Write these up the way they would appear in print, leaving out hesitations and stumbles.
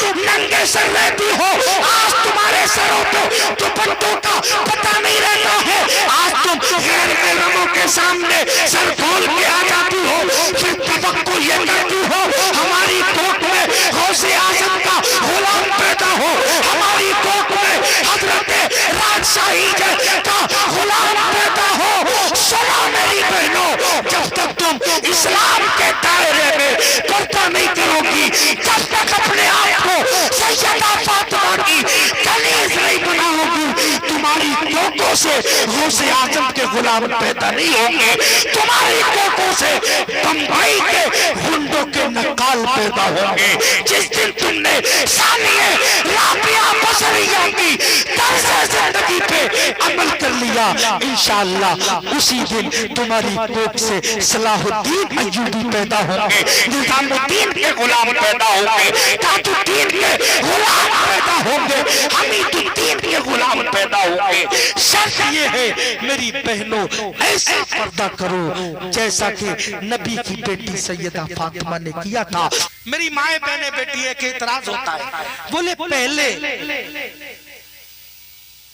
तुम नंगे सर रहती हो, आज तुम्हारे सरों पे दुपट्टों का पता नहीं रहता है, आज तुम गैर महरमों के सामने सर खोल के आ जाती हो, फिर तवक्कुल ये करती हो हमारी कोख में गौसे आजम का गुलाम पैदा हो, हमारी कोख में हजरत राजशाही का गुलाम पैदा हो। सुनो मेरी बहनों, जब तक तुम इस्लाम के दायरे में पर्दा नहीं करोगी, जब तक अपने आप को सैयदा फातिमा की कनीज नहीं बनाओगी, तुम्हारी कोखों से गौसे आजम के गुलाम पैदा नहीं होंगे, तुम्हारी कोखों से बंबई के गुंडों के नकाल पैदा होंगे। जिस दिन तुमने सानिए राबिया बसरिया की तर्ज़ जिंदगी पे अमल कर लिया, इंशाअल्लाह उसी दिन तुम्हारी कोख से सलाहुद्दीन अय्यूबी पैदा होंगे, निजामुद्दीन के गुलाम पैदा होंगे, ताजुद्दीन के गुलाम पैदा होंगे, हमीदुद्दीन के गुलाम पैदा होंगे। शर्त ये है मेरी बहनों, ऐसा पर्दा करो जैसा कि नबी की बेटी सैयदा फातिमा ने किया था। मेरी माए बहने बेटी है कि इतराज होता है, बोले पहले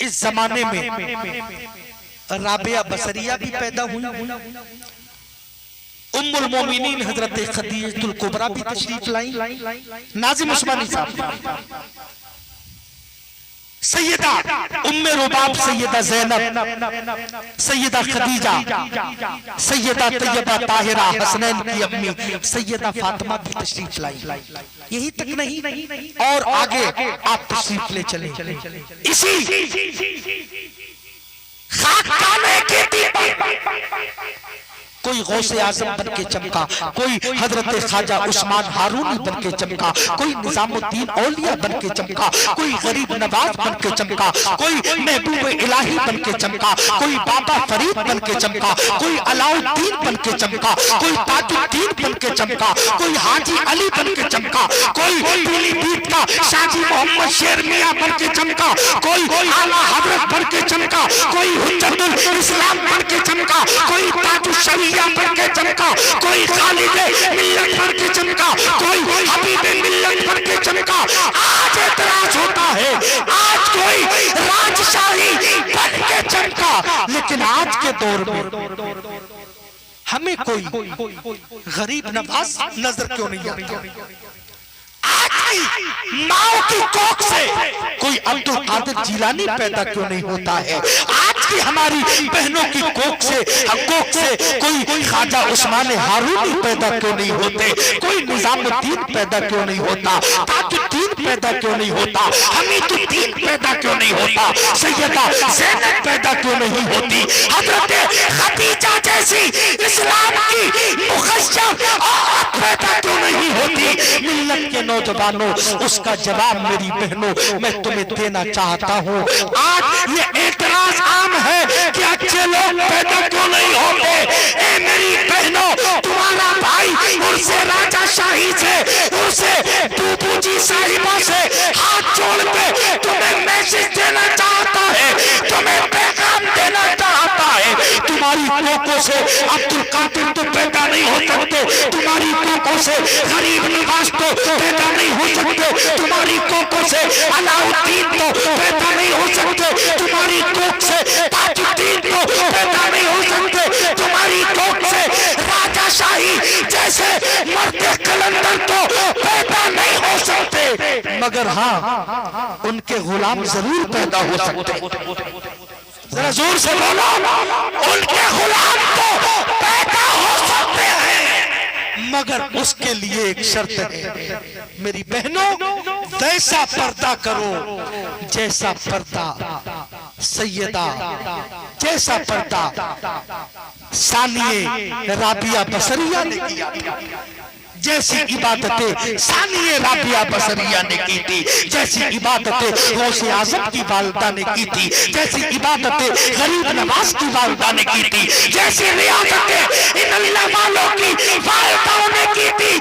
इस जमाने में राबिया बसरिया भी पैदा हुई, उम्मुल मोमिनीन हजरत खदीजतुल कुबरा भी तशरीफ लाई, नाज़िम उस्मानी साहब, सैयदा उम्मे रुबाब, सैयदा ज़ैनब, सैयदा खदीजा, सैयदा तैयबा ताहिरा हसनैन की अम्मी सैयदा फातिमा भी तशरीफ लाई। यही तक नहीं और आगे आप तशरीफ ले चले। इसी खाकाने के कोई गौसे आजम बन के चमका, कोई हजरत ख्वाजा उस्मान हारूनी बन के चमका, कोई निजामुद्दीन औलिया बन के चमका, कोई गरीब नवाज बन के चमका, कोई महबूब इलाही बन के चमका, कोई बाबा फरीद बन के चमका, कोई अलाउद्दीन बन के चमका, कोई ताजुद्दीन बन के चमका, कोई हाजी अली बन के चमका, कोई पीलीभीत का शाजी मोहम्मद शेर मियां बन के चमका, कोई आला हजरत बन के चमका, कोई हुज्जतुल इस्लाम बन के चमका, कोई ताजुश बन के चमका, कोई खालिदे मिल्लत बन के चमका, कोई हबीबे मिल्लत बन के चमका। आज एतराज होता है, आज कोई राजशाही बन के चमका, लेकिन आज के दौर में हमें कोई गरीब नवाज नजर क्यों नहीं आता? माओ की कोख से कोई अब्दुल कादिर जिलानी पैदा क्यों नहीं होता है? आज की हमारी बहनों की कोख से कोई ख्वाजा उस्मान हारूनी पैदा क्यों नहीं होते? कोई निजामुद्दीन पैदा क्यों नहीं होता? ताजुद्दीन पैदा क्यों नहीं होता? हमीदुद्दीन पैदा क्यों नहीं होता? सैयदा ज़ैनब पैदा क्यों नहीं होती? हजरत खदीजा जैसी इस्लाम की मुखश्शम औरत पैदा क्यों नहीं होती? मिल्लत के नौजवानों, उसका जवाब मेरी बहनों मैं तुम्हें देना चाहता हूँ। आज ये एतराज आम है कि अच्छे लोग पैदा क्यों नहीं होते? ए मेरी बहनों, तुम्हारा भाई उनसे राजाशाही से, उनसे बूबू जी साहिबा से हाथ जोड़ के तुम्हें मैसेज देना चाहता है, तुम्हें पैगाम देना चाहता है। तुम्हारी कोखों से अब्दुल कादिर तो पैदा नहीं हो सकते, तुम्हारी कोखों से गरीब नवाज तो पैदा नहीं हो सकते, तुम्हारी कोखों से अलाउद्दीन तो पैदा नहीं हो सकते, तुम्हारी कोख से ताजुद्दीन तो पैदा नहीं हो सकते, तुम्हारी कोख से राजाशाही जैसे मर्द कलंदर तो पैदा नहीं हो सकते, मगर हाँ उनके गुलाम जरूर पैदा हो सकते। जरा जोर से बोलो, उनके गुलाम तो पैदा हो सकते हैं, मगर उसके लिए एक शर्त है मेरी बहनों, वैसा पर्दा करो जैसा पर्दा सैयदा, जैसा पर्दा सानिए राबिया बसरिया ने किया, जैसी इबादतें सानिए राबिया बसरिया ने की थी, जैसी इबादतें गौसे आजम की वालिदा ने की थी, जैसी इबादतें गरीब नवाज की वालिदा ने की थी, जैसी रियासतें इन अल्लाह वालों की वालिदाओं ने की थी।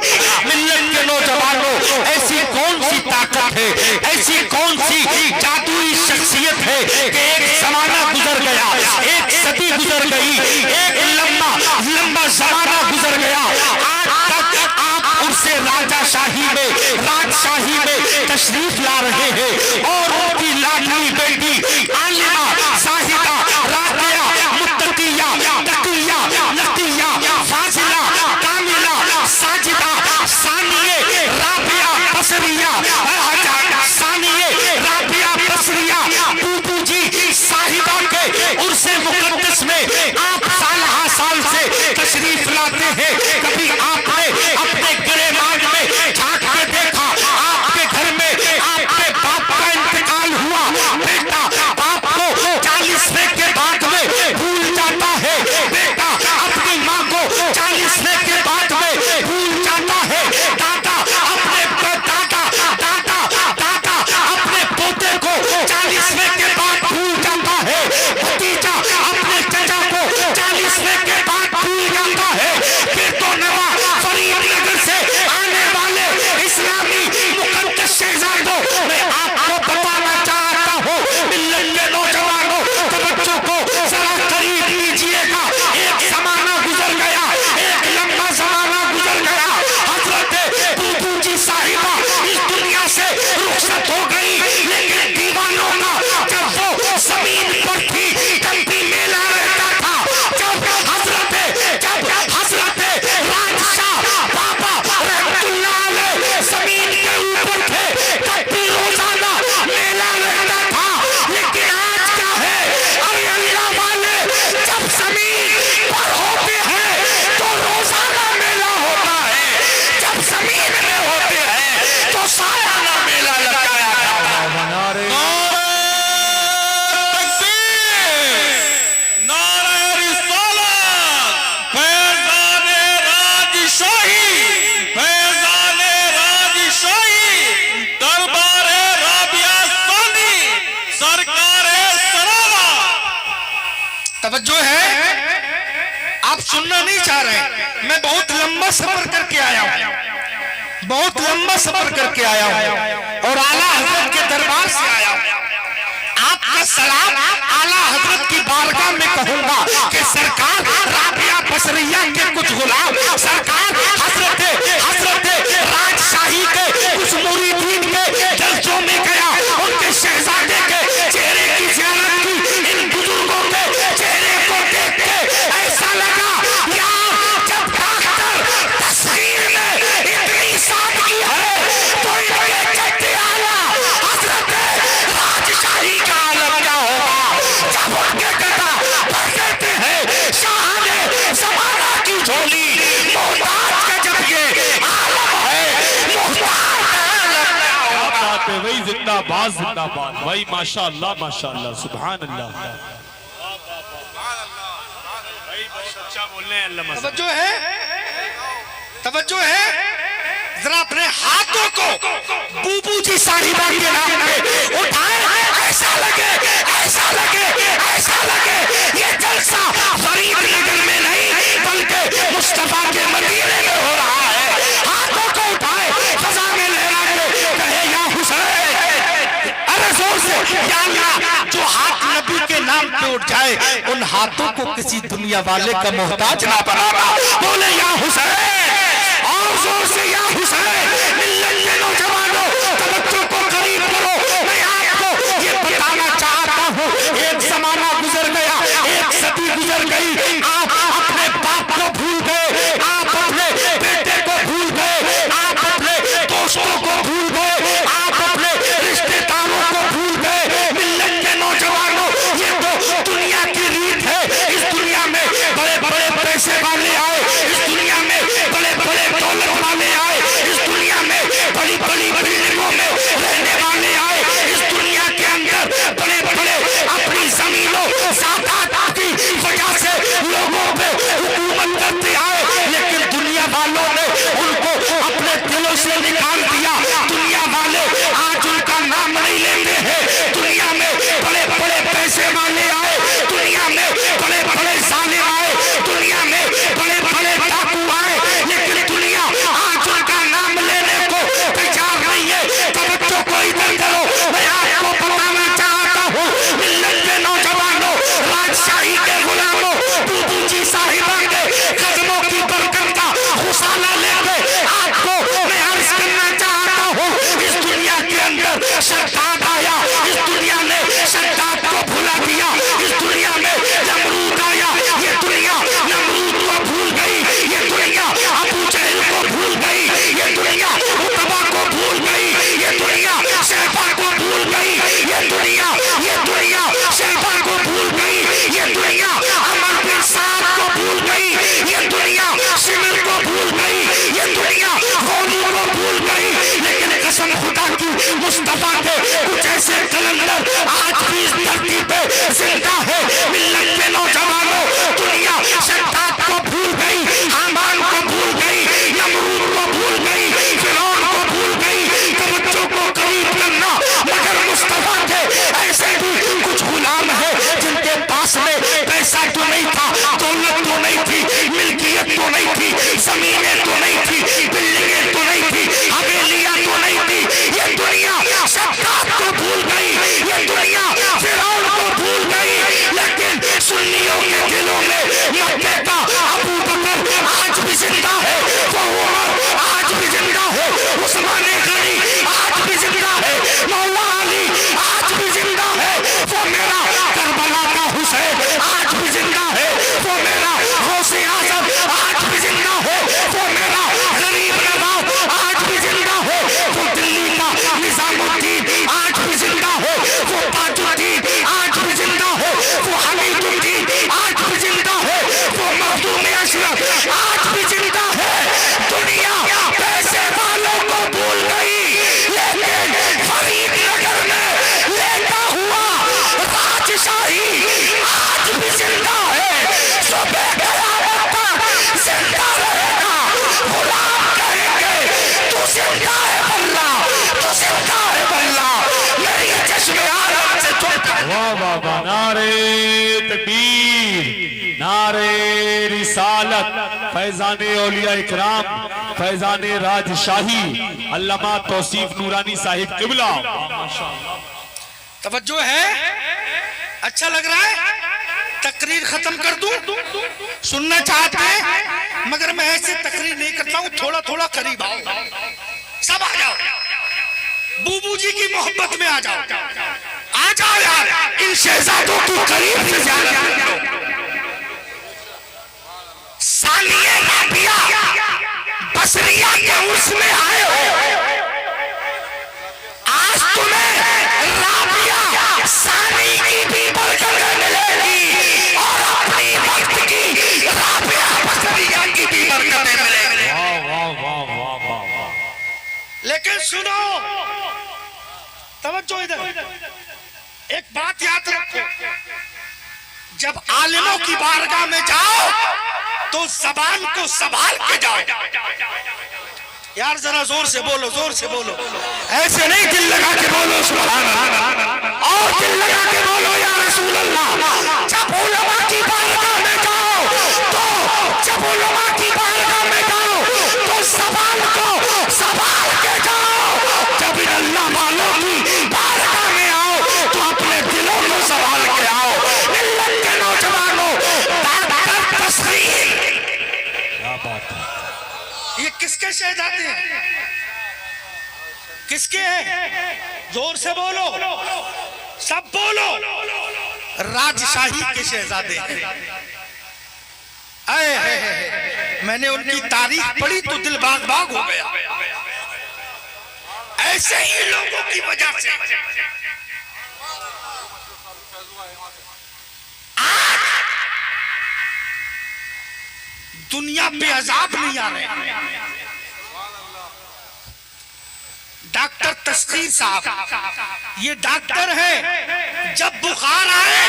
मिल्लत के नौजवानों, ऐसी कौन सी ताकत है, ऐसी कौन सी जादुई शख्सियत है कि एक जमाना गुजर गया, एक सदी गुजर गई, एक लंबा जमाना गुजर गया, आज तक आप उससे राजशाही में तशरीफ ला रहे हैं और उनकी लाडली बेटी आलिमा, साहिदा, राबिया, मुत्तकिया, तकिया, नकिया, फाजिला, कामिला, साजिदा, सानिये, राबिया, बसरिया, सानिये, राबिया, बसरिया, बूबू जी साहिबा के उर्से मुकद्दस में आप साल से तशरीफ लाते हैं। कभी आपने अपने गिरेबान में झांक के देखा, आपके घर में आपके बाप का इंतकाल हुआ, बेटा बाप को 40वें के बाद में भूल जाता है, बेटा अपनी माँ को 40वें के बाद में भूल जाता है, दादा अपने दादा अपने पोते को 40वें के बाद भूल जाता है, भतीजा अपने चचा को 40वें के बाद भूल जाता है। फिर तो नवा फरीदनगर से आने वाले इस्लामी मुकद्दस शहजादों, मैं आपको बताना चाहता हूँ, मिल्लत के नौजवानों तवज्जो को जरा करीब लीजिएगा। एक जमाना गुजर गया, एक लंबा जमाना गुजर गया, हजरत बूबू जी साहिबा इस दुनिया से रुखसत हो गई, लेकिन दीवानों का जब वो जमीन पर थी तब भी मेला रहता था। जब हजरत राजशाह बाबा रहमतुल्लाह अलैह जमीन के ऊपर थे तब भी रोजाना मेला रहता था। लेकिन आज क्या है, अरे अल्लाह वाले, जब जमीन पर होते हैं तो रोजाना मेला होता है, जब जमीन में होते हैं तो सालाना मेला लगाया जाता है। तवज्जो है, आप सुनना नहीं चाह रहे, मैं बहुत लंबा सफर करके आया हूं, बहुत लंबा सफर करके आया हूं और आला हजरत के दरबार से आया हूं। आपका सलाम आला हजरत की बारगाह में कहूंगा कि सरकार राबिया बसरिया के कुछ गुलाम, सरकार हजरत राजशाही के कुछ मुरीदीन के जलसों में गया, उनके शहजादे के चेहरे की ज़ियारत की, इन बुजुर्गों के चेहरे को देख के ऐसा लगा यार, जब डॉक्टर तस्वीर में इतनी सादगी है तो इनके चेहरे आला हजरत राजशाही का आलम क्या होगा। जब उनके कथा भर देते हैं शाहाने ज़माना की झोली, मोहताज का जब ये आलम है, मोहताज का आलम क्या होगा। वही जिंदाबाद भाई, माशाअल्लाह माशाअल्लाह, सुभान अल्लाह। अच्छा बोलने हैं अल्लाह। तवज्जो है, जरा अपने हाथों को बूबू जी साहिबा के नाम पे उठाए, ऐसा लगे ये जलसा फरीदनगर में नहीं बल्कि मुस्तफा के मदीने में हो रहा है। हाथों को उठाए, फजा में लहरा के कहे या हुसैन, अरे जोर से या अल्लाह, जो हाथ नबी के नाम पे उठ जाए उन हाथों को किसी दुनिया वाले का मोहताज ना बनाना। बोले या हुसैन, और जोर से या हुसैन। मिल्लत के नौजवानों तवज्जो को करीब करो, मैं आपको ये बताना चाहता हूँ, एक जमाना गुजर गया, एक सदी गुजर गई, आप अपने बाप को भूल गए, आप अपने बेटे को भूल गए, आप अपने दोस्तों को भूल गए, आप अपने रिश्तेदारों को भूल गए। मिल्लत के नौजवानों, ये तो दुनिया की रीत है, इस दुनिया में बड़े बड़े पैसे वाले आए, इस दुनिया में बड़े बड़े दौलत वाले आए, इस दुनिया में बड़ी मुस्तफा के कुछ ऐसे कलंदर आज भी इस धरती पे जिंदा है। मिल्लत के नौजवानों, दुनिया शद्दाद को भूल गई, हामान को भूल गई, नमरूद को भूल गई, फिरौन को भूल गई। तवज्जो को करीब करना, मगर मुस्तफा के ऐसे भी कुछ गुलाम है जिनके पास में पैसा तो नहीं था, दौलत तो नहीं थी, मिल्कियत तो नहीं थी, जमीनें तो नहीं थी, बिल्डिंगें तो नहीं थी, हवेलियां तो नहीं थी। ये दुनिया शद्दाद को भूल गई, ये दुनिया फिरौन को भूल गई, लेकिन सुन्नियों के दिलों में मक्के का अबू बकर आज भी जिंदा है, वो उमर आज भी जिंदा है, उस्मान गनी आज भी जिंदा है, मौला अली आज भी जिंदा है, वो मेरा करबला का हुसैन आज भी जिंदा है, वो मेरा गौसे आजम आज भी जिंदा है, वो मेरा गरीब नवाब आज भी जिंदा है, वो दिल्ली का निजामुद्दीन आज भी जिंदा है, वो ताजुद्दीन आज भी जिंदा है, वो हमीदुद्दीन आज भी जिंदा है, वो मखदूम अशरफ आज भी जिंदा है। दुनिया पैसे वालों को भूल गई, लेकिन फरीदनगर में लेटा हुआ राजशाही आज भी जिंदा है। सुबह क़यामत तक जिंदा रहेगा। गुलाम कहेंगे तू जिंदा है बल्ला, तू जिंदा है बल्ला, मेरी चश्मे आलम से चुनता। वाह वाह वाह, नारे तकबीर, नारे रिसालत, फैजाने औलिया इकराम, फैजाने राजशाही, अल्लामा तौसीफ नूरानी साहिब किबला। तवज्जो है, अच्छा लग रहा है? तकरीर खत्म कर दूं? सुनना चाहते हैं, मगर मैं ऐसे तकरीर नहीं करता हूं, थोड़ा थोड़ा करीब आओ, सब आ जाओ, बूबू जी की मोहब्बत में आ जाओ, आ जाओ यार, इन शहजादों की करीब से ज्यादा सानिया राबिया बसरिया के उसमें आए हो, आज तुम्हें राबिया सानी की भी बरकत मिलेगी और अपनी वक्त की राबिया बसरिया की भी बरकतें मिलेंगी। वाह वाह वाह वाह वाह वाह। लेकिन सुनो, तवज्जो इधर, एक बात याद रखो, जब आलिमों की बारगाह में जाओ तो जबान को संभाल के जाओ। यार जरा जोर से बोलो, जोर से बोलो, ऐसे नहीं दिल लगा के बोलो सुभान अल्लाह, और दिल लगा के बोलो या रसूल अल्लाह। जब उलमा की बारगाह में जाओ तो, जब उलमा की बारगाह में जाओ तो जबान को संभाल के जाओ। जब इन अल्लाह वालों की बारगाह में आओ तो अपने दिलों को संभाल के आओ। मिल्लत के नौजवानों, डॉक्टर तस्लीम, क्या बात है। ये किसके शहजादे हैं? किसके हैं? जोर से बोलो, सब बोलो। राजशाही के शहजादे हैं। मैंने उनकी तारीख पढ़ी तो दिल बाग बाग हो गया। ऐसे ही लोगों की वजह से आज दुनिया पे अजाब नहीं आ रहे। डॉक्टर तस्कीर साहब ये डॉक्टर है, जब बुखार आए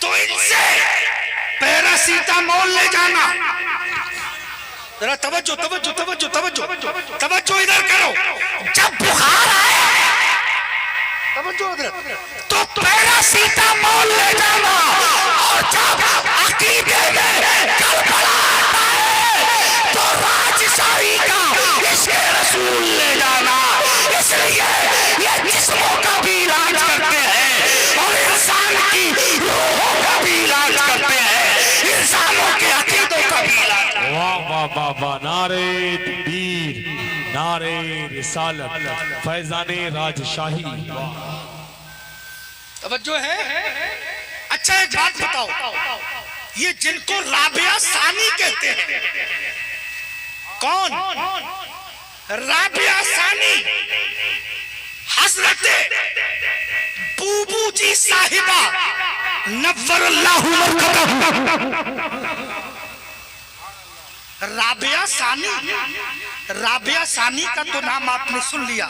तो इनसे पैरासीटामोल ले जाना। जरा तवज्जो तवज्जो तवज्जो तवज्जो तवज्जो इधर करो। जब बुखार आए तवज्जो इधर तो पैरासीटामोल ले जाना, और जब अकीदे में गड़बड़ा आता है तो राजशाही का इश्क़ रसूल ले जाना। इसलिए ये जिस्मों का भी इलाज करते हैं और इंसान की रूहों का भी इलाज करते हैं, इंसानों के अकीदों का भी इलाज। वाह वाह वाह वाह, नारे तकबीर, नारे रिसालत, फैजाने राजशाही। तवज्जो है। अच्छा एक बात बताओ, ये जिनको राबिया सानी कहते हैं, कौन? राबिया सानी हजरत बूबू जी साहिबा नव्वरल्लाहु मरकतहू। राबिया सानी राबिया सानी का तो नाम आपने सुन लिया,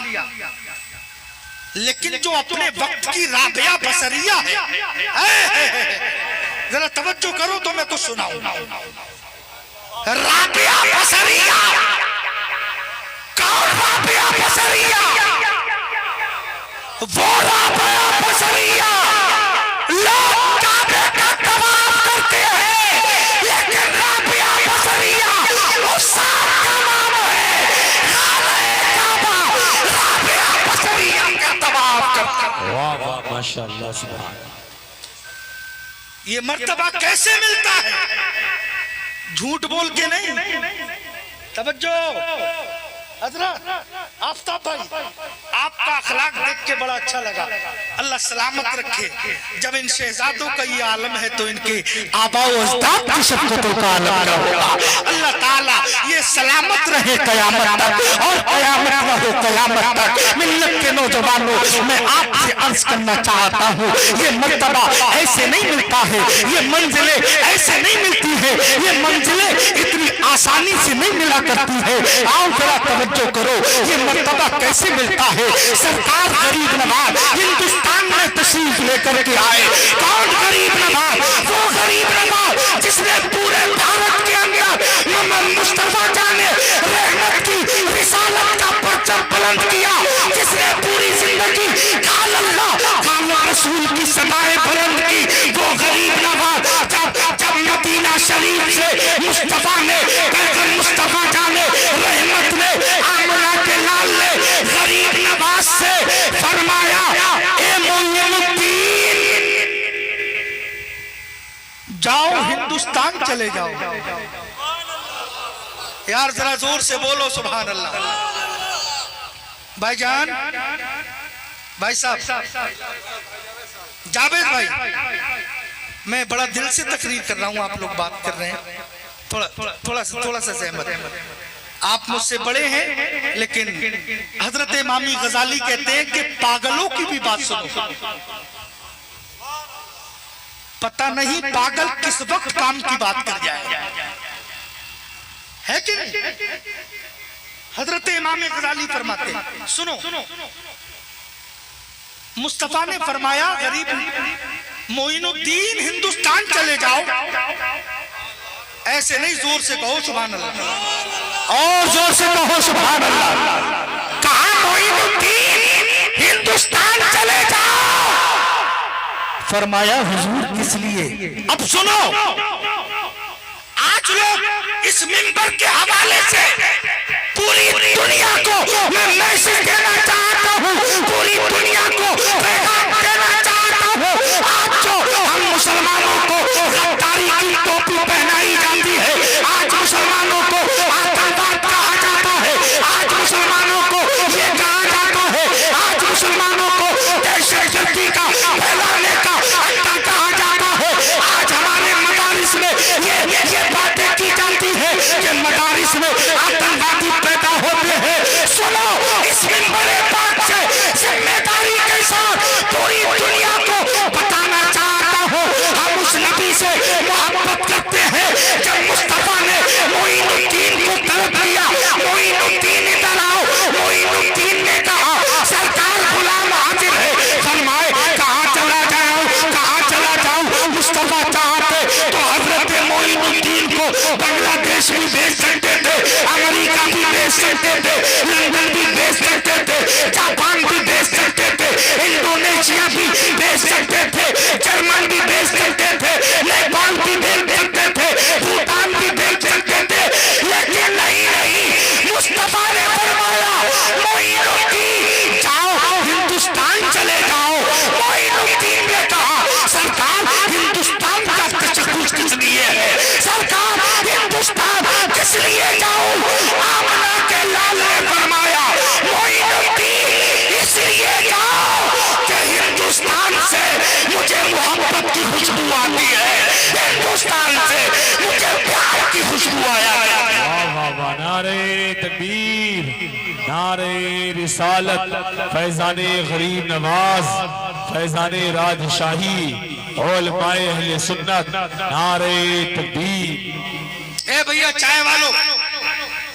लेकिन जो अपने वक्त की राबिया बसरिया है, जरा तवज्जो करो तो मैं कुछ सुनाऊं। राबिया बसरिया, कौन राबिया बसरिया? वो राबिया बसरिया लोग काबे का तवाफ करते हैं, लेकिन राबिया बसरिया उस साथ का नाम है काबा। राबिया बसरिया का तवाफ करते हैं। वाह वाह माशाअल्लाह सुभान। ये मर्तबा कैसे मिलता है? झूठ बोल के नहीं। तवज्जो हजरत आफ्ताब भाई, आपका अखलाक देख के बड़ा अच्छा लगा। अल्लाह सलामत रखे। जब इन शहजादों का ये आलम है तो इनके आबा व अजदाद की शफ़क़तों का आलम क्या होगा। अल्लाह ताला ये सलामत रहे कयामत तक, और कयामत रहे कयामत तक। मिल्लत के नौजवानों, मैं आपसे अर्ज करना चाहता हूँ, ये मर्तबा ऐसे नहीं मिलता है, ये मंजिलें ऐसे नहीं मिलती है, ये मंजिलें इतनी आसानी से नहीं मिला करती है। आओ जरा तवज्जो करो, ये मर्तबा कैसे मिलता है। सरकार गरीब नवाज हिंदुस्तान में तशरीफ लेकर के आए। कौन गरीब नवाज? वो गरीब नवाज जिसने पूरे भारत के अंदर मोहम्मद मुस्तफा जाने रहमत की रिसालत का परचम बुलंद किया, जिसने पूरी जिंदगी काल अल्लाह काल रसूल की सदाएं बुलंद की। वो गरीब नवाज जब मदीना शरीफ से मुस्तफा ने मुस्तफा जाने रहमत ने आमना के लाल ने गरीब नवाज से फरमाया, ए मोइनुद्दीन जाओ हिंदुस्तान चले जाओ। यार जरा जोर से बोलो सुभान अल्लाह। भाईजान, भाई साहब, जावेद भाई, मैं बड़ा दिल से तकरीर कर रहा हूँ, आप लोग बात कर रहे हैं, थोड़ा सा सहमत है। आप मुझसे बड़े हैं, लेकिन हजरत इमामी गजाली कहते हैं कि पागलों की भी बात सुनो। पता नहीं पागल किस वक्त काम की बात कर जाए, है कि नहीं? हजरत इमामी गजाली फरमाते हैं, सुनो, मुस्तफा ने फरमाया गरीब मोइनुद्दीन हिंदुस्तान चले जाओ। ऐसे नहीं, जोर से कहो सुभान अल्लाह, और जोर से कहो सुभान अल्लाह। कहा मोइनुद्दीन हिंदुस्तान चले जाओ, फरमाया हुजूर किस लिए? अब सुनो, आज लोग इस मिंबर के हवाले से पूरी दुनिया को मैं मैसेज देना चाहता हूँ, पूरी दुनिया को पैगाम देना चाहता हूँ। आज जो हम मुसलमानों को गद्दारी की टोपी पहनाई जाती है, आज मुसलमानों को आतंकवाद कहा जाता है, आज मुसलमानों को ये कहा जाता है, आज मुसलमानों को दहशतगर्दी का फैलाने का अड्डा कहा जाता है। आज हमारे मदारिस में ये बातें की जाती है कि मदारिस में आतंकवादी पैदा होते हैं। सुनो, इस मिंबर पाक से जिम्मेदारी के साथ पूरी दुनिया को बताना चाहता हूँ, हम उस नबी से मोहब्बत करते हैं। जब मुस्तफा ने मोइनुद्दीन को तलब किया, मोइनुद्दीन इधर आओ, मोइनुद्दीन ने कहा सरकार गुलाम हाजिर है। फरमाए कहाँ चला जाऊँ, कहाँ चला जाऊँ? मुस्तफा चाहते तो हजरत मोइनुद्दीन को बांग्लादेश भी भेज सकते थे, अमेरिका भी भेज सकते थे, लंदन भी भेज सकते थे, जापान भी भेज सकते थे, इंडोनेशिया भी भेज सकते थे, जर्मन भी भेज सकते थे, नेपाल भी भेज सकते थे, भूटान भी भेज सकते थे, लेकिन नहीं, मुस्तफा ने फरमाया मोइनुद्दीन जाओ हिंदुस्तान चले जाओ। मोइनुद्दीन ने कहा सरकार हिंदुस्तान का तशक्कुस किस लिए है? सरकार हिंदुस्तान किस लिए जाऊं? आमना के लाल ने फरमाया मोइनुद्दीन इसलिए जाओ कि हिंदुस्तान से मुझे मोहब्बत की खुशबू आती है, हिंदुस्तान से मुझे प्यार की खुशबू आया है। नारे तकबीर, नारे रिसालत, फैजाने गरीब नवाज, फैजाने राजशाही, उलमाए अहले सुन्नत, नारे तकबीर। ए भैया चाय वालों,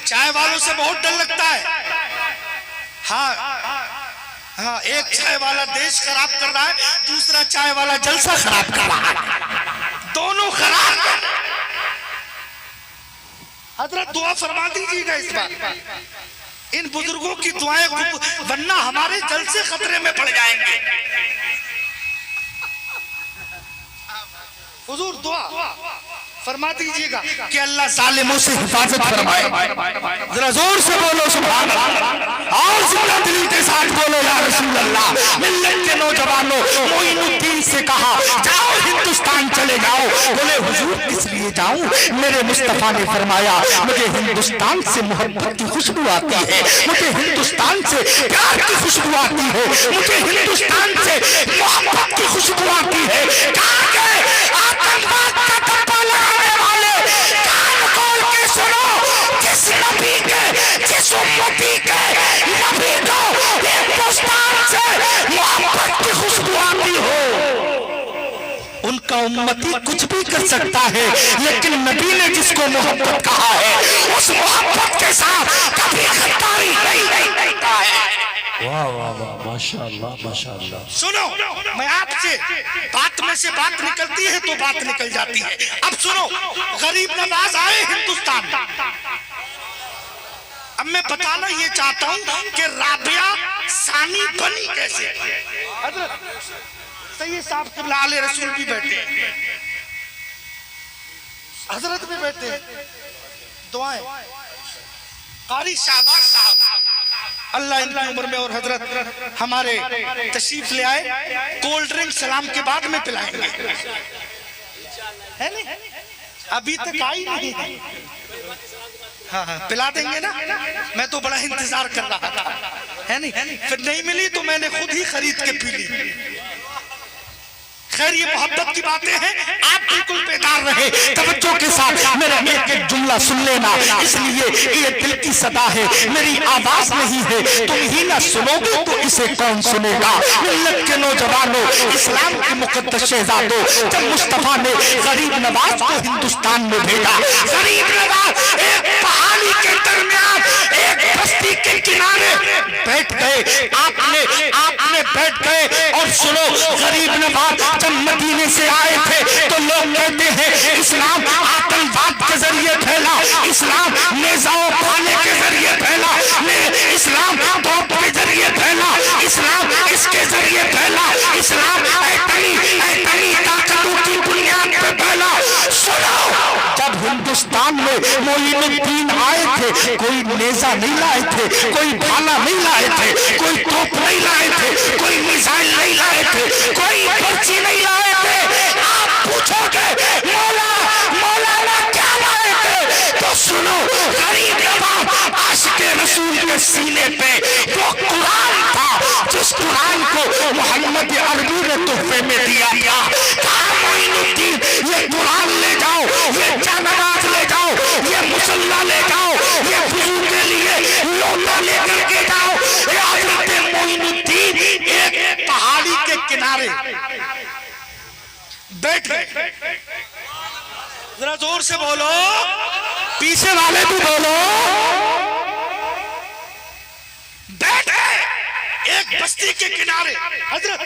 चाय वालों से बहुत डर लगता है। हाँ हाँ, एक चाय वाला देश खराब कर रहा है, दूसरा चाय वाला जलसा खराब कर रहा है, दोनों खराब। हजरत दुआ फरमा दीजिएगा इस बार, इन बुजुर्गों की दुआएं, वरना हमारे जलसे खतरे में पड़ जाएंगे। हुजूर दुआ फरमा दीजिएगा कि अल्लाह जालिमों से हिफाजत फरमाए। जरा जोर से बोलो सुभान अल्लाह, और जिंदा दिली के साथ बोलो या रसूल अल्लाह। मिल्लत के नौजवानों, मोइनुद्दीन से कहा जाओ हिंदुस्तान चले जाओ। बोले हुजूर किस लिए जाऊं? मेरे मुस्तफा ने फरमाया मुझे हिंदुस्तान से मोहब्बत की खुशबू आती है, मुझे हिंदुस्तान से प्यार की खुशबू आती है, मुझे हिंदुस्तान से मोहब्बत की खुशबू आती है। कहां गए आतंकवाद का टप्पा लगाने वाले? कान खोल के सुनो, जिस नबी के, जिस उम्मती के नबी को हिंदुस्तान से मोहब्बत की खुशबू आती हो, उनका उम्मती कुछ भी कर सकता है, लेकिन नबी ने जिसको मोहब्बत कहा है उस मोहब्बत के साथ कभी गद्दारी नहीं करता है। वाह वाह वाह, माशाअल्लाह माशाअल्लाह। सुनो, मैं आपसे बात में से बात निकलती है तो बात निकल जाती है। अब सुनो, गरीब नवाज आए हिंदुस्तान। अब मैं बताना ये चाहता हूँ कि राबिया सानी बनी कैसे। सैयद साहब क़िबला आले रसूल भी बैठे हैं, हजरत भी बैठे हैं, दुआएं। कारी शाहबाज साहब अल्लाह इनकी उम्र में और हजरत हमारे तशरीफ ले आए। कोल्ड ड्रिंक सलाम के बाद में पिलाएंगे, है नहीं? अभी तक आई नहीं। हाँ हाँ, पिला देंगे ना। मैं तो बड़ा इंतजार कर रहा था, है नहीं? फिर नहीं मिली तो मैंने खुद ही खरीद के पी ली। खैर, ये मोहब्बत की बातें हैं, आप बिल्कुल बेदार रहे, तवज्जो के साथ मेरा एक एक जुमला सुन लेना। इसलिए ये दिल की सदा है, मेरी आवाज नहीं है, तुम ही ना सुनोगे तो इसे कौन सुनेगा। मिल्लत के नौजवानों, इस्लाम के मुकद्दस शहजादों, जब मुस्तफा ने गरीब नवाज को हिंदुस्तान में भेजा, गरीब नवाज एक पहाड़ी के दरमियान एक बस्ती के किनारे बैठ गए। आपने बैठ गए और सुनो, गरीब नवाज जब मदीने से आए थे तो लोग कहते हैं इस्लाम आतंकवाद के जरिए फैला, इस्लाम नेज़ाओं खाने के जरिए फैला, इस्लाम तोप के जरिए फैला, इस्लाम इसके जरिए फैला, इस्लाम ऐतनी ताकतों की बुनियाद पे फैला। सुनो, जब हिंदुस्तान में मोइनुद्दीन आए थे, कोई नेज़ा नहीं लाए थे, कोई भाला नहीं लाए थे, कोई तोप नहीं लाए थे, कोई मिसाइल नहीं लाए थे, कोई पर्ची नहीं लाए थे। आप पूछोगे मौलाना क्या लाए थे? तो सुनो, गरीब नवाज आशिक़े रसूल के सीने पे वो कुरान था, जिस कुरान को मोहम्मद अरबी ने तोहफे में दिया था। कहा मोइनुद्दीन, ये कुरान ले जाओ, ये जानमाज ले जाओ, ये मुसल्ला ले जाओ, ये वुज़ू के लिए लोटा लेकर के जाओ। हज़रत मोइनुद्दीन एक पहाड़ी के किनारे बैठ गए। जरा जोर से बोलो, पीछे वाले भी बोलो। बैठ गए एक बस्ती के किनारे। हजरत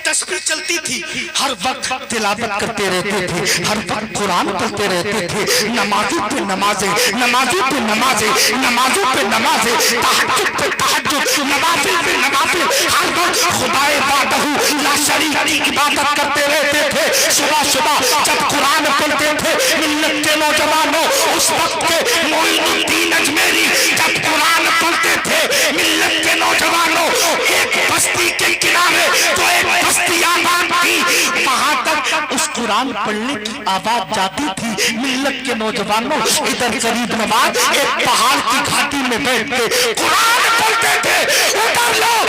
तस्बीह चलती थी, हर वक्त तिलावत करते रहते थे, हर वक्त कुरान पढ़ते रहते थे, नमाजों पे नमाजें, नमाजों पे नमाजें, नमाजों पे नमाजें, तहज्जुद पे तहज्जुद, नवाफिल पे नवाफिल, हर वक्त खुदाए वाहदहू ला शरीक की इबादत करते रहते थे। सुबह सुबह जब कुरान पढ़ते थे, मिल्लत के नौजवानों, उस वक्त के मोइनुद्दीन अजमेरी जब कुरान पढ़ते थे, मिल्लत के नौजवानों, एक बस्ती के किनारे जो एक बस्ती आबाद थी, वहां तक उस कुरान पढ़ने की आवाज जाती थी। मिल्लत के नौजवानों, इधर गरीब नवाज एक पहाड़ की घाटी में बैठ के कुरान पढ़ते थे, उधर लोग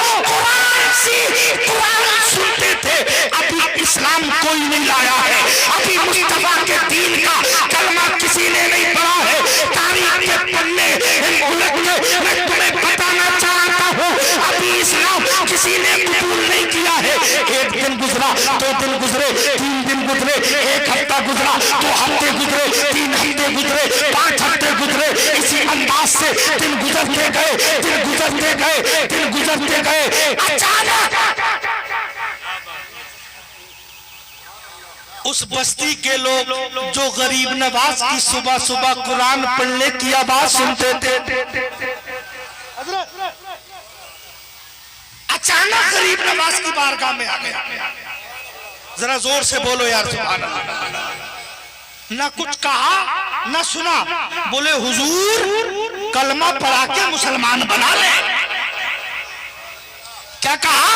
कुरान सुनते थे। अभी इस्लाम कोई नहीं लाया है, अभी मुस्तफा के दीन का कलमा किसी ने नहीं पढ़ा है। तारीख के पन्ने मैं तुम्हें बताना चाहता हूँ, अभी इस्लाम किसी ने कबूल नहीं किया है। एक दिन गुजरा, 2 दिन गुजरे, 3 दिन गुजरे, 1 हफ्ता गुजरा, 2 हफ्ते गुजरे, 3 हफ्ते गुजरे, 5 हफ्ते गुजरे। इसी अंदाज से दिन गुजरते गए, दिन गुजरते गए, दिन गुजरते गए। अचानक उस बस्ती के लोग जो गरीब नवाज की सुबह सुबह कुरान पढ़ने की आवाज सुनते थे, अचानक गरीब नवाज की बारगाह में आ गए। जरा जोर से बोलो यार सुभान अल्लाह। ना कुछ कहा ना सुना, बोले हुजूर कलमा पढ़ा के मुसलमान बना ले। क्या कहा?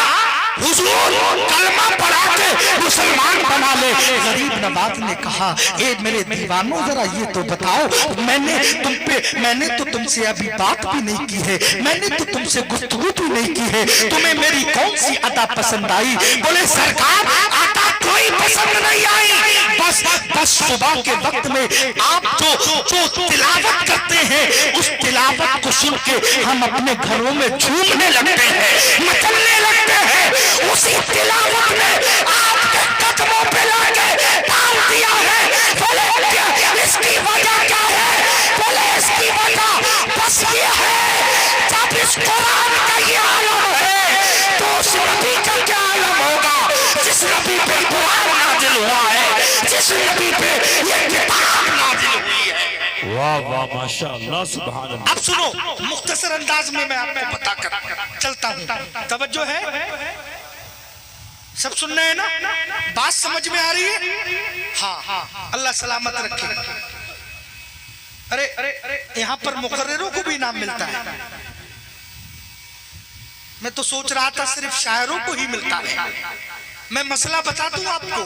हुजूर कलमा पढ़ा के मुसलमान बना ले। गरीब नवाज ने कहा, ए मेरे दीवानों जरा ये तो बताओ, मैंने तो तुमसे अभी बात भी नहीं की है, मैंने तो तुमसे गुफ्तगू भी नहीं की है, तुम्हें मेरी कौन सी अदा पसंद आई? बोले सरकार अदा कोई पसंद नहीं आई, बस सुबह के वक्त में आप जो तिलावत करते हैं उस तिलावत को सुन के हम अपने घरों में झूमने लगते हैं, मचलने लगते हैं। उसी तिलावत में आपके कदमों पे लाके डाल दिया है। बोले इसकी वजह क्या है? बोले इसकी वजह बस ये है, जब इस कुरान का ये आलम है तो उस नबी का क्या आलम होगा जिस नबी पे कुरान नाजिल हुआ है, जिस नबी पे ये किताब नाजिल हुई है। वाह वाह माशाअल्लाह सुभान अल्लाह। अब सुनो, मुख्तसर अंदाज में मैं आपको बता कर चलता हूँ, तवज्जो है? सब सुन रहे हैं ना? बात समझ में आ रही है? हाँ, अल्लाह सलामत रखे। अरे यहाँ पर मुकर्रिरों को भी इनाम मिलता है। मैं तो सोच रहा था सिर्फ शायरों को ही मिलता है। मैं मसला बता दूं आपको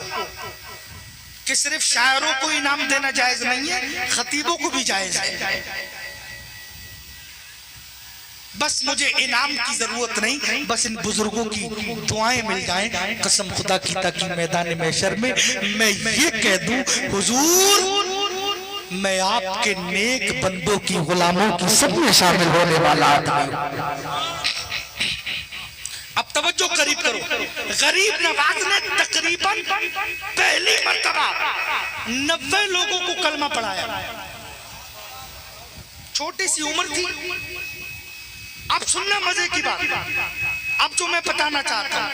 कि सिर्फ शायरों को इनाम देना जायज नहीं है, खतीबों को भी जायज है। बस मुझे इनाम की जरूरत नहीं, बस इन बुजुर्गों की दुआएं मिल जाएं। कसम खुदा की, ताकि मैदान महशर में मैं ये कह दूं, हुजूर मैं आपके नेक बंदों की, गुलामों की सब में शामिल होने वाला आदमी। अब तवज्जो करीब करो। गरीब नवाज ने तकरीबन पहली मर्तबा 90 लोगों को कलमा पढ़ाया। छोटी सी उम्र थी। अब सुनना मजे की बात, अब जो मैं बताना चाहता हूं,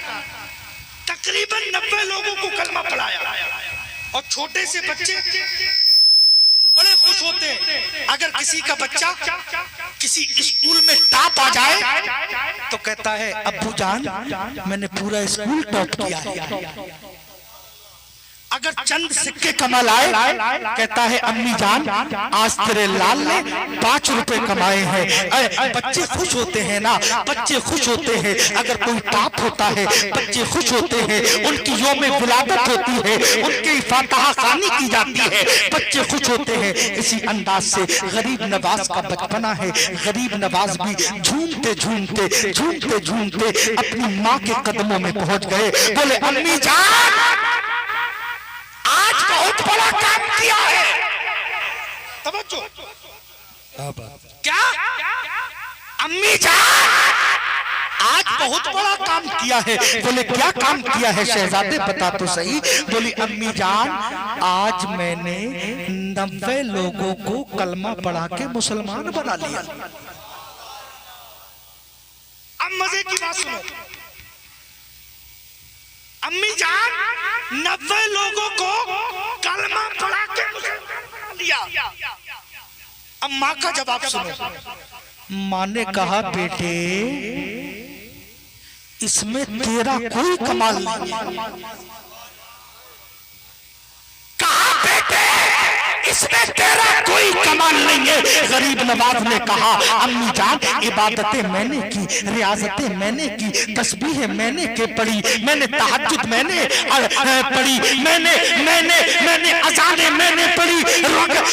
तकरीबन 90 लोगों को कलमा पढ़ाया और छोटे से बच्चे बड़े खुश होते हैं। अगर किसी का बच्चा किसी स्कूल में टॉप आ जाए तो कहता है अब्बू जान मैंने पूरा स्कूल टॉप किया है। अगर चंद सिक्के कमाल आए कहता है अम्मी जान आज तेरे लाल ने 5 रुपए कमाए हैं। बच्चे खुश होते हैं ना, बच्चे खुश होते हैं। अगर कोई टॉप होता है बच्चे खुश होते हैं, उनकी यौम विलादत होती है, उनकी फातिहा खानी की जाती है, बच्चे खुश होते हैं। इसी अंदाज से गरीब नवाज का बचपना है। गरीब नवाज भी झूमते झूमते झूमते झूमते अपनी माँ के कदमों में पहुंच गए। बोले अम्मी जान आज बहुत बड़ा काम किया है। तवज्जो, क्या अम्मी जान आज बहुत बड़ा काम किया है? बोले क्या काम किया है शहजादे, बता तो सही। बोली अम्मी जान आज मैंने 90 लोगों को कलमा पढ़ा के मुसलमान बना लिया। अब मजे की बात सुनो, अम्मी जान 90 लोगों को कलमा पढ़ा के मुसलमान बना लिया। अब माँ का जवाब सुनो। माँ ने कहा बेटे इसमें तेरा कोई कमाल नहीं है। कहा बेटे इसमें तेरा कोई कमाल नहीं है। गरीब नवाज ने कहा अम्मी जान इबादतें मैंने की, रियाजतें मैंने की, तस्बीहें मैंने के पढ़ी, मैंने तहज्जुद मैंने पढ़ी, मैंने अज़ानें मैंने पढ़ी,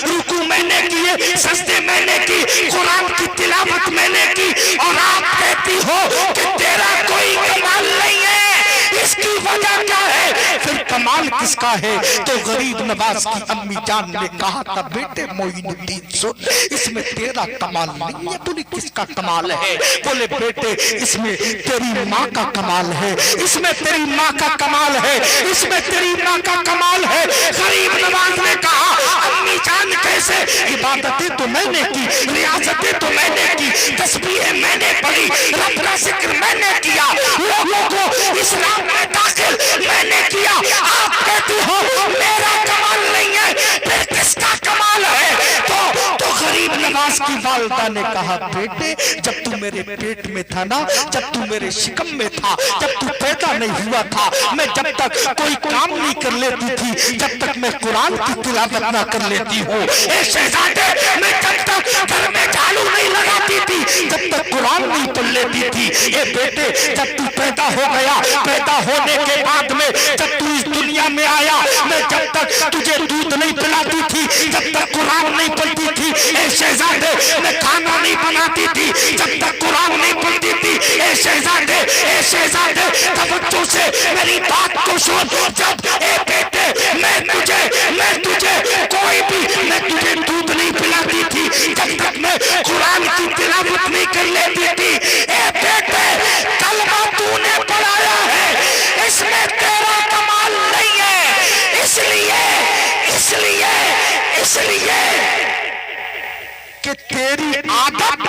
रुकू मैंने किए, सजदे मैंने की, कुरान की तिलावत मैंने की, और आप कहती हो कि तेरा कोई कमाल नहीं है। इसकी वजह क्या है? फिर कमाल किसका है? तो गरीब नवाज की अम्मी जान ने कहा था, बेटे मोइनुद्दीन सुन, इसमें तेरा कमाल नहीं है। बोले किसका कमाल है? बोले बेटे इसमें तेरी माँ का कमाल है, इसमें तेरी माँ का कमाल है, इसमें तेरी माँ का कमाल है। गरीब नवाज ने कहा, अम्मी जान कैसे? इबादतें तो मैंने की, रियासतें तो मैंने की, तस्बीहें मैंने पढ़ी, रब का जिक्र मैंने किया, लोगों को इस्लाम में दाखिल मैंने किया। आप कहती हो मेरा कमाल नहीं है, फिर किसका कमाल है? तो गरीब नवाज की वालिदा ने कहा, बेटे जब तू मेरे पेट में था ना, जब तू मेरे शिकम में था, जब तू पैदा नहीं हुआ था, मैं जब तक कोई काम नहीं कर लेती थी, जब तक मैं कुरान की तिलावत ना कर लेती हूँ, ए शहजादे मैं जब तक घर में झाड़ू नहीं लगाती थी, जब तक कुरान नहीं पढ़ लेती थी। ए बेटे जब तू पैदा हो गया, पैदा होने के बाद में जब तू इस दुनिया में आया, मैं जब तक तुझे दूध नहीं पिलाती थी, जब तक कुरान नहीं पढ़ती थी। ए शहजादे मैं खाना नहीं बनाती थी, जब तक कुरान नहीं पढ़ती थी। ए शहजादे तवज्जो से मेरी बात को सुन। जब ए बेटे मैं तुझे कोई भी, मैं तुझे दूध नहीं पिलाती थी, जब तक मैं कुरान की तिलावत नहीं कर लेती थी। ए बेटे कलमा तूने पढ़ाया है, इसमें तेरा कमाल नहीं है। इसलिए कि तेरी आदत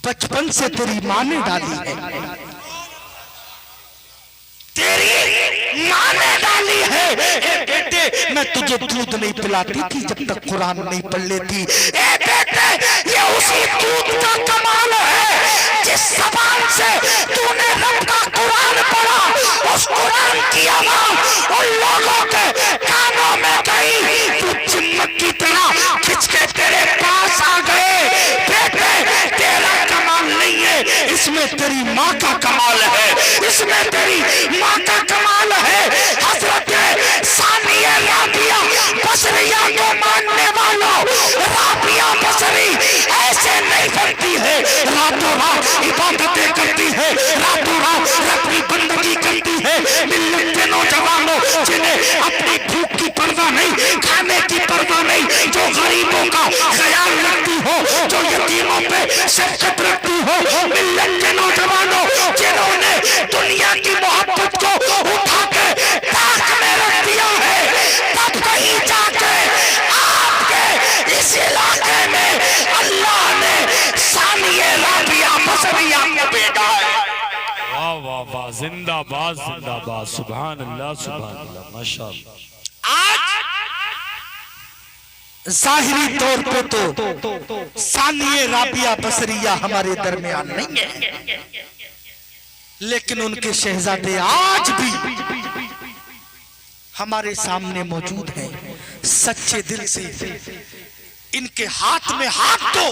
बचपन से तेरी माँ ने डाली है, तेरी माँ ने डाली है। ए बेटे मैं तुझे दूध नहीं पिलाती थी जब तक कुरान नहीं पढ़ लेती। ए बेटे ये उसी दूध का कमाल है जिस ज़बान से तूने रब का कुरान पढ़ा, उस कुरान की आवाज़ उन लोगों के कानों में गई, तू चिमक की तरह खिंच के तेरे पास आ गए। बेटे तेरा कमाल नहीं है, इसमें तेरी माँ का कमाल है, इसमें तेरी माँ का कमाल है। हजरत सानिया राबिया बसरिया को मानने वालों, राबिया बसरी ऐसे नहीं बनती है, रातों रात इबादतें करती है, रातों रात अपनी बंदगी करती है। मिल्लत के नौजवानों जिन्हें अपनी भूख की परवाह नहीं, खाने की परवाह नहीं, जो गरीबों का ख्याल रखती हो, जो यतीमों पे शफकत रखती हो, मिल्लत के नौजवानों जिन्होंने दुनिया की मोहब्बत को उठा के ताक में रख दिया है, तब कहीं जाके आपके इस इलाके में अल्लाह ने सानिया राबिया बसरिया को भेजा है। वाह वाह वाह, जिंदाबाद जिंदाबाद, सुभान अल्लाह माशाअल्लाह। जाहिरी तौर पे तो सानिया राबिया बसरिया हमारे दरमियान नहीं है, लेकिन उनके शहजादे आज भी हमारे सामने मौजूद हैं। सच्चे दिल से इनके हाथ में हाथ दो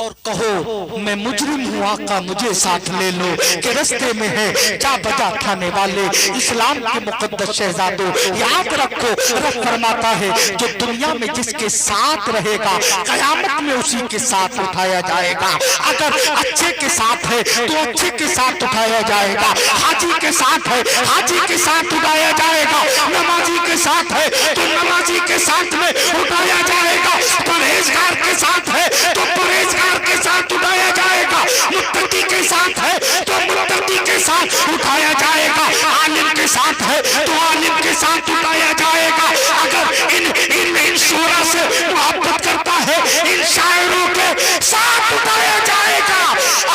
और कहो मैं मुजरिम हूँ आका मुझे साथ ले लो, के रस्ते में है जा बजा खाने वाले इस्लाम के मुकद्दस शहजादों। याद रखो रब फरमाता है जो दुनिया में जिसके साथ रहेगा कयामत में उसी के साथ उठाया जाएगा। अगर अच्छे के साथ है तो अच्छे के साथ उठाया जाएगा, हाजी के साथ है हाजी के साथ उठाया जाएगा, नमाजी के साथ है तो नमाजी के साथ में उठाया जाएगा, परहेजगार के साथ है तो परहेजगार के साथ उठाया जाएगा, मुत्तकी के साथ है तो मुत्तकी के साथ उठाया जाएगा, आलिम के साथ है तो आलिम के साथ उठाया जाएगा। अगर इन शूरा से मोहब्बत करता है इन शायरों के साथ उठाया जाएगा।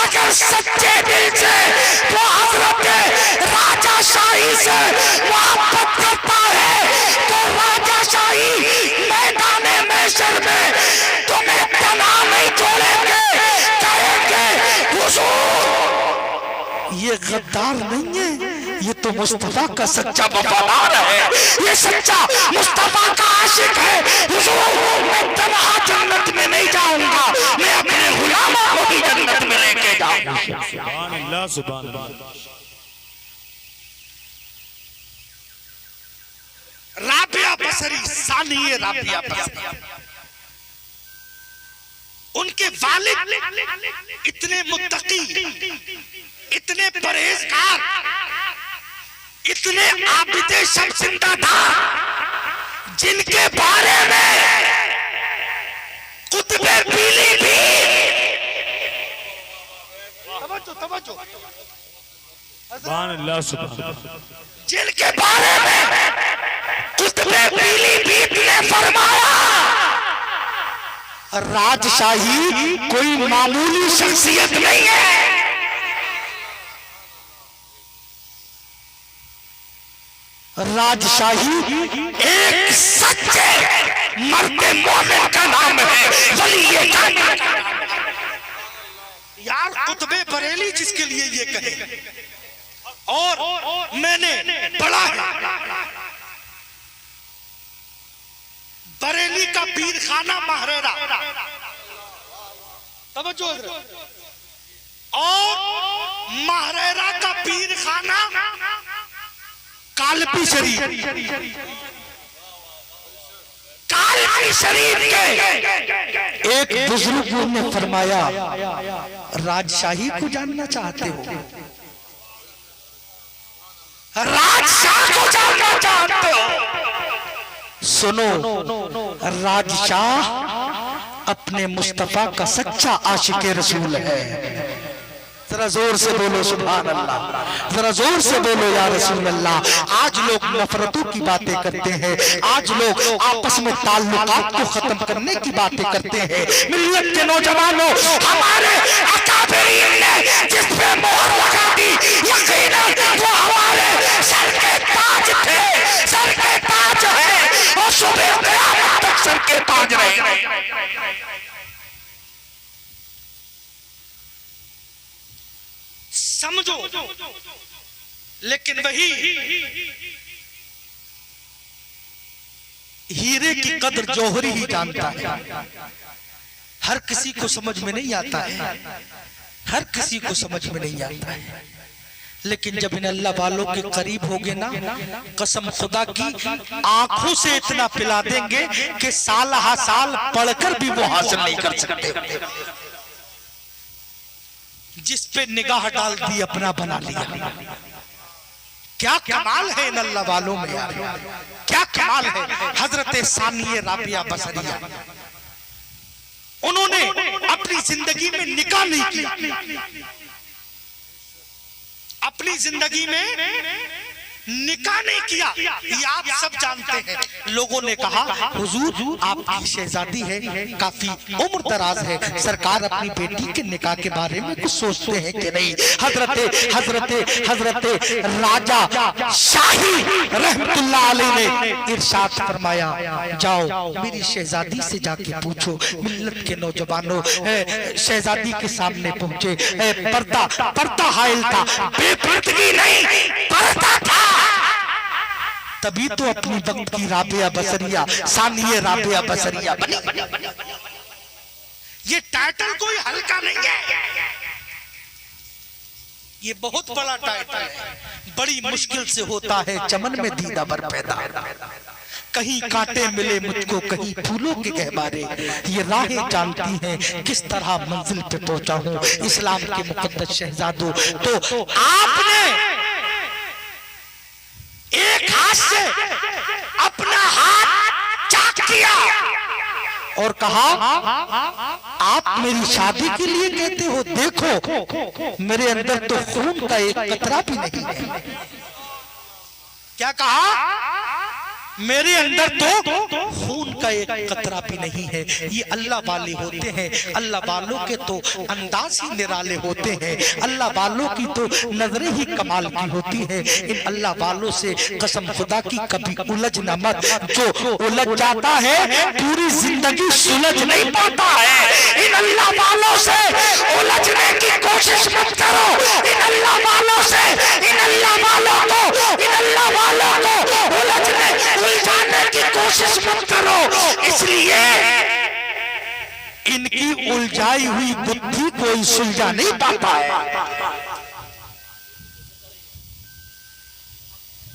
अगर सच्चे दिल से वो हजरत राजा शाही से मोहब्बत करता है तो राजा शाही मैदान महशर में तुम्हें तना नहीं छोड़ेंगे, कहेंगे हुजूर। ये गद्दार नहीं है, ये तो मुस्तफा का सच्चा वफादार है, ये सच्चा मुस्तफा का आशिक है। हुजूर मैं तन्हा जन्नत में नहीं जाऊंगा, मैं अपने गुलामों को भी जन्नत में लेके जाऊंगा। सुभान अल्लाह सुभान अल्लाह। राबिया बसरी, सानिया राबिया बसरी, उनके वालिद इतने मुत्तकी, इतने परहेजगार, इतने आबिदे सब जिंदा था जिनके बारे में कुतुबे पीलीभीत सुभान अल्लाह सुभान जिनके बारे में कुतुबे पीलीभीत ने फरमाया राजशाही कोई मामूली शख्सियत नहीं है। राजशाही एक सच्चे मर्दे मोमिन का नाम है वली यार कुतुबे बरेली जिसके लिए ये कहे और मैंने पढ़ा है बरेली का पीर खाना महरेरा तवज्जो और महरेरा का पीर खाना कालपी शरीफ के एक बुजुर्ग ने फरमाया राजशाही को जानना चाहते हो, राजशाह को जानना चाहते हो, सुनो राजशाह अपने मुस्तफा का सच्चा आशिक़े रसूल है। जरा जोर से बोलो सुभान अल्लाह, जरा जोर से बोलो या रसूल अल्लाह। आज लोग नफरतों की बातें करते हैं, आज लोग आपस में ताल्लुकात को खत्म करने की बातें करते हैं। मिल्लत के नौजवानों, हमारे अकाबरीन ने जिस पे मोहर लगा दी यकीनन वो हमारे सर के ताज थे, सर के ताज है और सुबह क़यामत तक सर के ताज रहेंगे। समझो, लेकिन वही हीरे की कदर जौहरी ही जानता है। हर किसी को समझ में नहीं आता है, हर किसी को समझ में नहीं आता है। लेकिन जब इन अल्लाह वालों के करीब होगे ना, कसम खुदा की आंखों से इतना पिला देंगे कि साल हा साल पढ़कर भी वो हासिल नहीं कर सकते। जिस पे निगाह डाल दी अपना बना लिया। क्या कमाल है इन अल्लाह वालों में यार, क्या कमाल है। हजरत सानिया राबिया बसरिया, उन्होंने अपनी जिंदगी में निकाह नहीं किया, अपनी जिंदगी में निकाह नहीं किया। ये आप सब जानते हैं। लोगों ने कहा हुजूर आपकी शहजादी है, काफी उम्र दराज है, सरकार अपनी बेटी के निकाह के बारे में कुछ सोचते हैं कि नहीं। हजरत राजा शाही रहमतुल्लाह अलैह ने इरशाद फरमाया, जाओ मेरी शहजादी से जाके पूछो। मिल्लत के नौजवानों शहजादी के सामने पहुंचे, पर्दा हाइल था, बेपर्दगी नहीं पर्दा था। तभी तो अपनी वक्त की राबिया बसरिया, सानिया राबिया बसरिया बनी। ये टाइटल कोई हल्का नहीं है, ये बहुत बड़ा टाइटल है। बड़ी मुश्किल से होता है चमन में दीदा बर पैदा, कहीं कांटे मिले मुझको, कहीं फूलों के गहवारे। ये राहें जानती हैं किस तरह मंजिल पे पहुंचा हूँ। इस्लाम के मुकद्दस शहजादों, तो आपने एक हाथ से अपना हाथ चाक किया और कहा आप मेरी शादी के लिए कहते हो, देखो मेरे अंदर तो खून का एक कतरा भी नहीं है। क्या कहा? मेरे अंदर तो खून का एक कतरा भी नहीं है। ये अल्लाह वाले होते हैं, अल्लाह वालों के तो अंदाज ही निराले होते हैं, अल्लाह वालों की तो नजरें ही कमाल की होती हैं। इन अल्लाह वालों से कसम खुदा की कभी उलझ न मत। जो उलझ जाता है पूरी जिंदगी सुलझ नहीं पाता है। इन अल्लाह वालों से उलझने की कोशिश मत करो। इन अल्लाह वालों से, इन अल्लाह वालों को, इन अल्लाह वालों को उलझाने की कोशिश मत करो। इसलिए इनकी उलझाई हुई बुद्धि कोई सुलझा नहीं पाता है।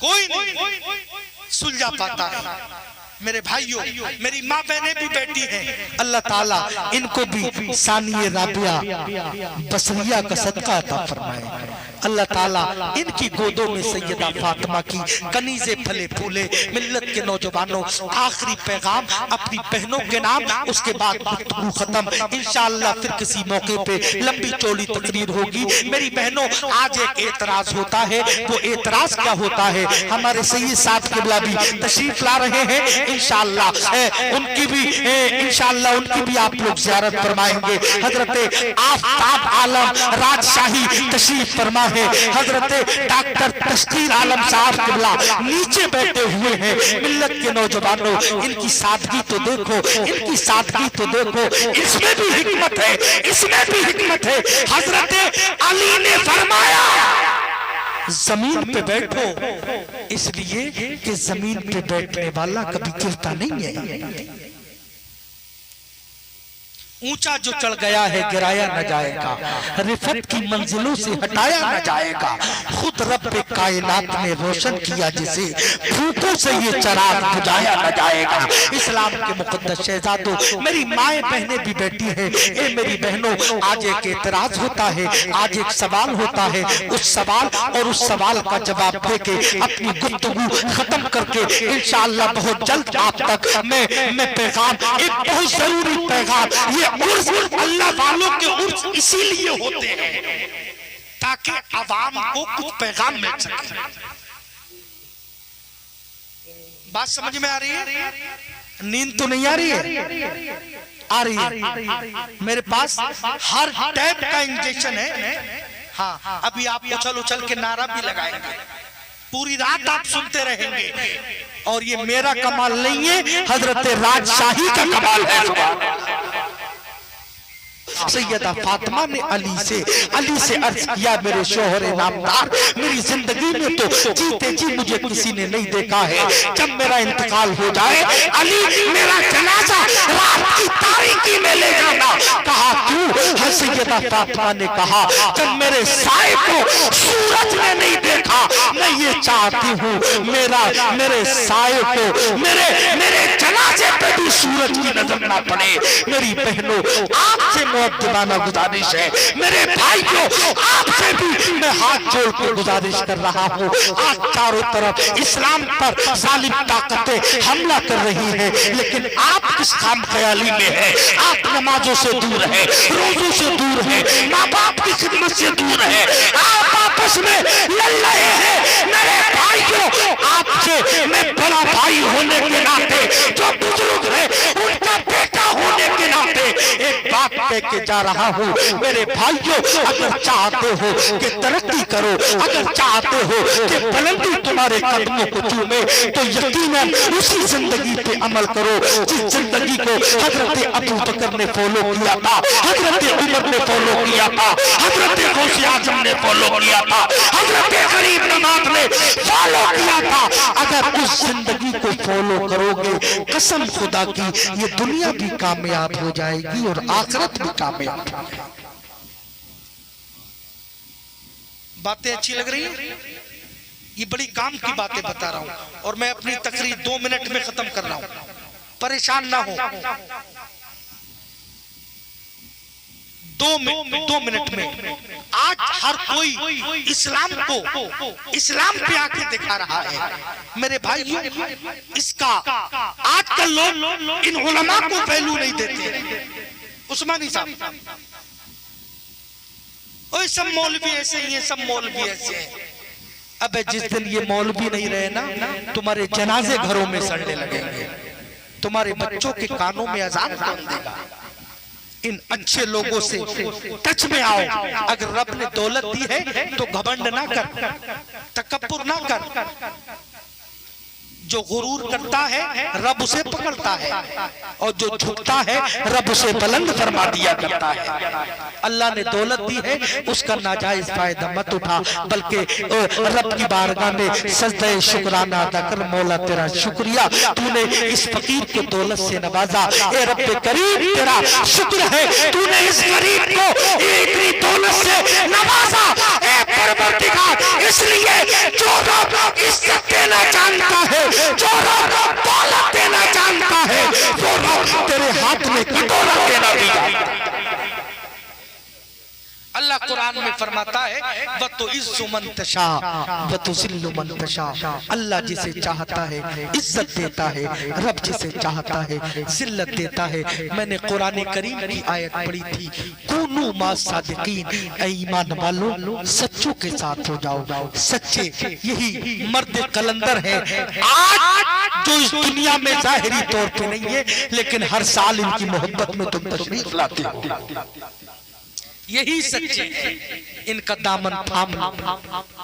कोई नहीं सुलझा पाता है। मेरे भाइयों, मेरी माँ बहनें भी बैठी हैं, अल्लाह ताला इनको भी सानिया राबिया बसरिया का सदका अता फरमाए। अल्लाह ताला इनकी गोदों में सैयदा फातिमा की कनीजे फले फूले। मिल्लत के नौजवानों, आखिरी पैगाम अपनी बहनों के नाम, उसके बाद गुफ्तगू खत्म। इंशाअल्लाह फिर किसी मौके पे लंबी चौड़ी तकरीर होगी। मेरी बहनों, आज एक एतराज होता है। वो एतराज क्या होता है? हमारे सैयद साहब किबला भी तशरीफ ला रहे हैं। इंशाअल्लाह उनकी भी आप लोग ज़ियारत फरमाएंगे। हजरत आफताब आलम राजशाही तशरीफ फरमा है। हजरत डॉक्टर तस्कीर आलम साहब किबला नीचे बैठे हुए हैं। मिल्लत के नौजवानों, इनकी सादगी तो देखो, इनकी सादगी तो देखो। इसमें भी हिकमत है, इसमें भी हिकमत है। हजरत अली ने फरमाया जमीन पे बैठो, इसलिए कि जमीन पे बैठने वाला कभी गिरता नहीं है। ऊंचा जो चढ़ गया है गिराया न जाएगा, रिफत की मंजिलों से हटाया न जाएगा। खुद रब्बे कायनात ने रोशन किया जिसे, भूखों से ये चराग बुझाया न जाएगा। इस्लाम के मुकद्दस शहजादों, मेरी माएँ बहनें भी बैठी हैं। ए मेरी बहनों, आज एक एतराज होता है, आज एक सवाल होता है। उस सवाल और उस सवाल का जवाब देके अपनी गुफ्तगू खत्म करके इंशाअल्लाह बहुत जल्द आप तक मैं पैगाम, एक बहुत जरूरी पैगाम। ये उर्स अल्लाह वालों के उर्स इसीलिए होते हैं ताकि अवाम को कुछ पैगाम मिल सके। बात समझ में आ रही है? नींद तो नहीं आ रही है? आ रही है। मेरे पास हर टाइप का इंजेक्शन है। हाँ, अभी आप उछल उछल के नारा भी लगाएंगे, पूरी रात आप सुनते रहेंगे। और ये मेरा कमाल नहीं है, हजरत राजशाही का कमाल है। सैयदा फातिमा ने अली से अर्ज किया, मेरे शोहर नामदार, मेरी जिंदगी में तो जीते जी मुझे किसी ने नहीं देखा है। जब मेरा इंतकाल हो जाए अली, मेरा जनाजा रात की तारीकी में ले जाना। कहा क्यों? सैयदा फातिमा ने कहा, जब मेरे साए को सूरज ने नहीं देखा, मैं ये चाहती हूँ मेरे साए को मेरे जनाजे पे भी सूरज की नजर ना पड़े। मेरी बहनों, आपसे मुअद्दिबाना गुजारिश है, मेरे भाइयों, आपसे भी मैं हाथ जोड़ कर गुजारिश कर रहा हूँ। आज चारों तरफ इस्लाम पर जालिम ताकतें हमला कर रही हैं, लेकिन आप किस खाम ख्याली में है? आप नमाजों से दूर है, रोजों से दूर है, माँ बाप की खिदमत से दूर है, आप आपस में लड़ रहे हैं। मेरे भाइयों, आपसे मैं बड़ा भाई होने के नाते, जो बुजुर्ग है उनका बेटा होने के नाते एक बात कह के जा रहा हूँ। मेरे भाइयों, अगर चाहते हो कि तरक्की करो, अगर चाहते हो कि बुलंदी तुम्हारे कदमों को चूमे, तो यकीनन उसी जिंदगी पे अमल करो जिस जिंदगी को हजरत अबू बकर ने फॉलो किया था, हजरत उमर ने फॉलो किया था, हजरत गौसे आजम ने फॉलो किया था, हजरत गरीब नवाज ने फॉलो किया था। अगर उस जिंदगी को फॉलो करोगे, कसम खुदा की, ये दुनिया भी कामयाब हो जाएगी और आखिरत भी कामयाब। बातें अच्छी लग रही है? ये बड़ी काम की बातें बता रहा हूं और मैं अपनी तकरीर 2 मिनट में खत्म कर रहा हूं, परेशान ना हो। 2 मिनट में आज हर कोई इस्लाम पे आके दिखा रहा है। मेरे भाइयों, इसका आजकल लोग इन उलमा को वैल्यू नहीं देते। उस्मानी साहब, ओए सब मौलवी ऐसे ही हैं, सब मौलवी ऐसे हैं। अबे जिस दिन ये मौलवी नहीं रहे ना, तुम्हारे जनाजे घरों में सड़ने लगेंगे, तुम्हारे बच्चों के कानों में अजान कौन देगा? इन अच्छे लोगों से टच में आओ। अगर रब ने दौलत दी है तो घमंड ना कर, तकब्बुर ना कर। जो गुरूर करता है रब उसे पकड़ता है, और जो झुकता है रब उसे बुलंद फरमा दिया करता है। अल्लाह ने दौलत दी है, उसका नाजायज फायदा मत उठा, बल्कि रब की बारगाह में सजदे शुक्राना अदा कर। मौला तेरा शुक्रिया, तूने इस फकीर को दौलत से नवाजा। ए रब करीम, तेरा शुक्र है, तूने इस गरीब को इतनी दौलत से नवाजा। ए परवरदिगार, इसलिए जो रब इज्जत देना जानता है, जो रब दौलत देना जानता है, वो रब तेरे हाथ में कटोरा देना भी जानता है। अल्लाह कुरान में में फरमाता है वतुइज़्ज़ु मन तशा वतुज़िल्लु मन तशा। अल्लाह जिसे चाहता है इज्जत देता है, रब जिसे चाहता है जिल्लत देता है। मैंने कुरान करीम की आयत पढ़ी थी, कुनू मा सादिकीन, ऐ ईमान वालों सच्चों के साथ हो जाओ, सच्चे। यही मर्द कलंदर है आज जो इस दुनिया में जाहिरी तौर पे नहीं है, लेकिन हर साल इनकी मोहब्बत में तुम तशरीफ लाते हो। यही सच्चे हैं। इनका दामन थाम लो,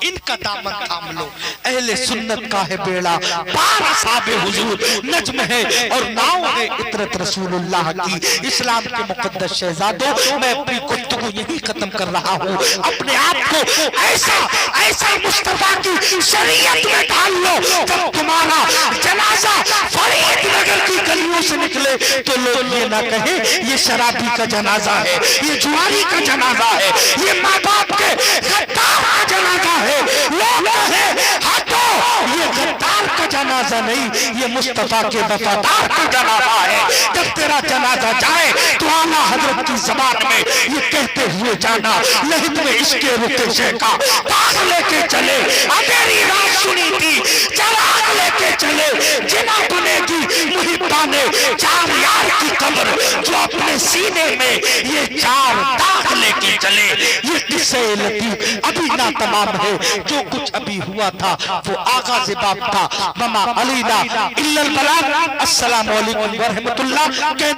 इनका दामन थाम लो। अहले सुन्नत का है बेड़ा पार, साबे हुजूर नज्म है और नाव है इतरत रसूलुल्लाह की। इस्लाम के मुकद्दस शहजादों, मैं अपनी गुफ्तगू यही खत्म कर रहा हूँ। अपने आप को ऐसा ऐसा मुस्तफा की शरीयत में ढाल लो, जब तुम्हारा जनाजा फरीदनगर की गलियों से निकले तो लोग ये ना कहे ये शराबी का जनाजा है, ये जुआरी का जनाजा है, ये माँ बाप के गद्दार का जनाजा है। लोग कहे हटो, ये गद्दार का जनाजा नहीं, ये मुस्तफा के वफादार का जनाजा है। जब तेरा जनाजा जाए तो आला हजरत की ज़बान में ये कहते हुए जाना, लहद में इसके रुते शेखा ताक लेके चले, अंधेरी रात सुनी थी चराग लेके चले, जिना बनेगी मुहिब्बा ने चार यार की कब्र, जो अपने सीने में ये चार दाग लेके चले। ये किस्से लतीफ अभी ना तमाम है, जो कुछ अभी हुआ था वो आगाज़ बाब था। ममा अलीना इल्लल बलाग। अस्सलामु अलैकुम व रहमतुल्लाह।